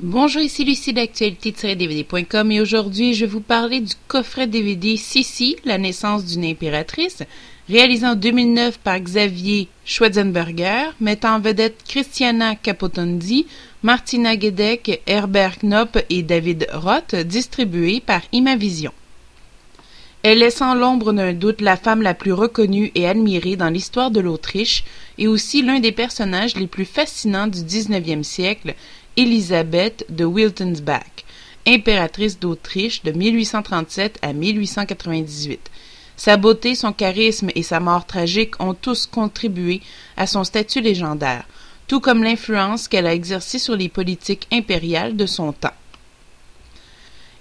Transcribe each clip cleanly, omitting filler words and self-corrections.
Bonjour, ici Lucie d'actualité-dvd.com et aujourd'hui je vais vous parler du coffret DVD Sissi, la naissance d'une impératrice, réalisé en 2009 par Xavier Schwetzenberger, mettant en vedette Christiana Capotondi, Martina Gedeck, Herbert Knopp et David Roth, distribué par Imavision. Elle est sans l'ombre d'un doute la femme la plus reconnue et admirée dans l'histoire de l'Autriche et aussi l'un des personnages les plus fascinants du 19e siècle, Élisabeth de Wiltensbach, impératrice d'Autriche de 1837 à 1898. Sa beauté, son charisme et sa mort tragique ont tous contribué à son statut légendaire, tout comme l'influence qu'elle a exercée sur les politiques impériales de son temps.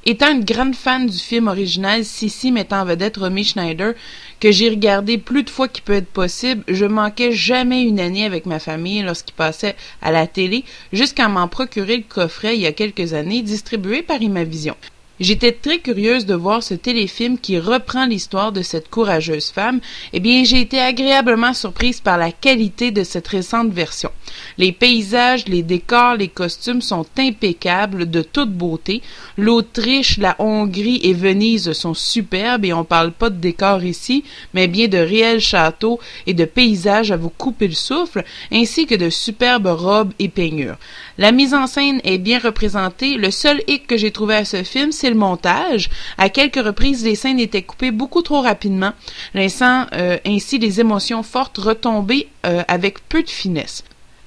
Étant une grande fan du film original Sissi mettant en vedette Romy Schneider, que j'ai regardé plus de fois qu'il peut être possible, je manquais jamais une année avec ma famille lorsqu'il passait à la télé, jusqu'à m'en procurer le coffret il y a quelques années, distribué par Imavision. J'étais très curieuse de voir ce téléfilm qui reprend l'histoire de cette courageuse femme. Eh bien, j'ai été agréablement surprise par la qualité de cette récente version. Les paysages, les décors, les costumes sont impeccables, de toute beauté. L'Autriche, la Hongrie et Venise sont superbes et on parle pas de décors ici, mais bien de réels châteaux et de paysages à vous couper le souffle, ainsi que de superbes robes et peignures. La mise en scène est bien représentée. Le seul hic que j'ai trouvé à ce film, c'est le montage. À quelques reprises, les scènes étaient coupées beaucoup trop rapidement, laissant ainsi les émotions fortes retomber avec peu de finesse.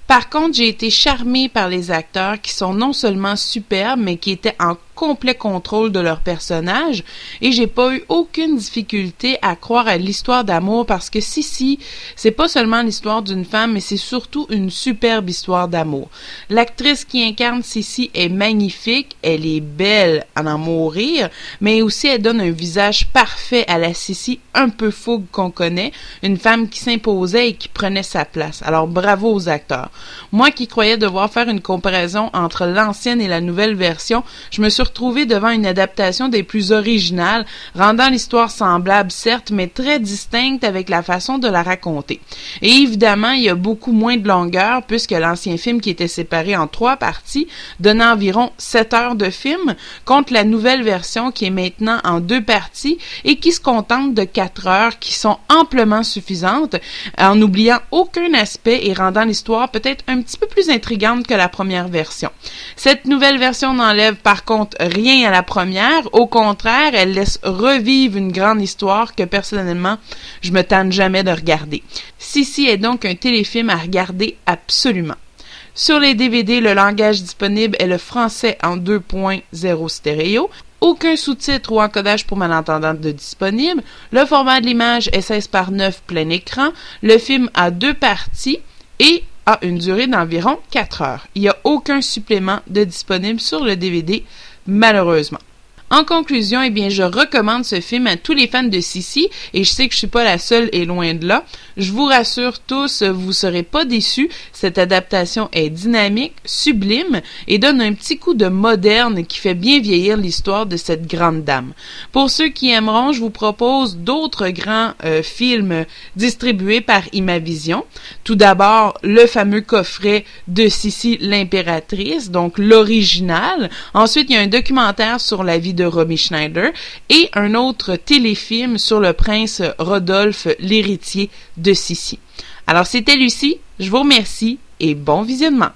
Par contre, j'ai été charmée par les acteurs qui sont non seulement superbes, mais qui étaient en complet contrôle de leur personnage, et j'ai pas eu aucune difficulté à croire à l'histoire d'amour parce que Sissi, c'est pas seulement l'histoire d'une femme, mais c'est surtout une superbe histoire d'amour. L'actrice qui incarne Sissi est magnifique, elle est belle à en mourir, mais aussi elle donne un visage parfait à la Sissi un peu fougue qu'on connaît, une femme qui s'imposait et qui prenait sa place. Alors bravo aux acteurs. Moi qui croyais devoir faire une comparaison entre l'ancienne et la nouvelle version, je me suis retrouvée devant une adaptation des plus originales, rendant l'histoire semblable certes, mais très distincte avec la façon de la raconter. Et évidemment, il y a beaucoup moins de longueur puisque l'ancien film qui était séparé en 3 parties donnait environ 7 heures de film, contre la nouvelle version qui est maintenant en 2 parties et qui se contente de 4 heures qui sont amplement suffisantes, en n'oubliant aucun aspect et rendant l'histoire peut-être un petit peu plus intrigante que la première version. Cette nouvelle version n'enlève par contre rien à la première, au contraire, elle laisse revivre une grande histoire que personnellement, je me tanne jamais de regarder. Sissi est donc un téléfilm à regarder absolument. Sur les DVD, le langage disponible est le français en 2.0 stéréo. Aucun sous-titre ou encodage pour malentendants de disponible. Le format de l'image est 16:9 plein écran. Le film a 2 parties et a une durée d'environ 4 heures. Il n'y a aucun supplément de disponible sur le DVD, malheureusement. En conclusion, eh bien, je recommande ce film à tous les fans de Sissi et je sais que je suis pas la seule et loin de là. Je vous rassure tous, vous serez pas déçus. Cette adaptation est dynamique, sublime et donne un petit coup de moderne qui fait bien vieillir l'histoire de cette grande dame. Pour ceux qui aimeront, je vous propose d'autres grands films distribués par Imavision. Tout d'abord, le fameux coffret de Sissi l'impératrice, donc l'original. Ensuite, il y a un documentaire sur la vie de Romy Schneider et un autre téléfilm sur le prince Rodolphe, l'héritier de Sissi. Alors c'était Lucie, je vous remercie et bon visionnement.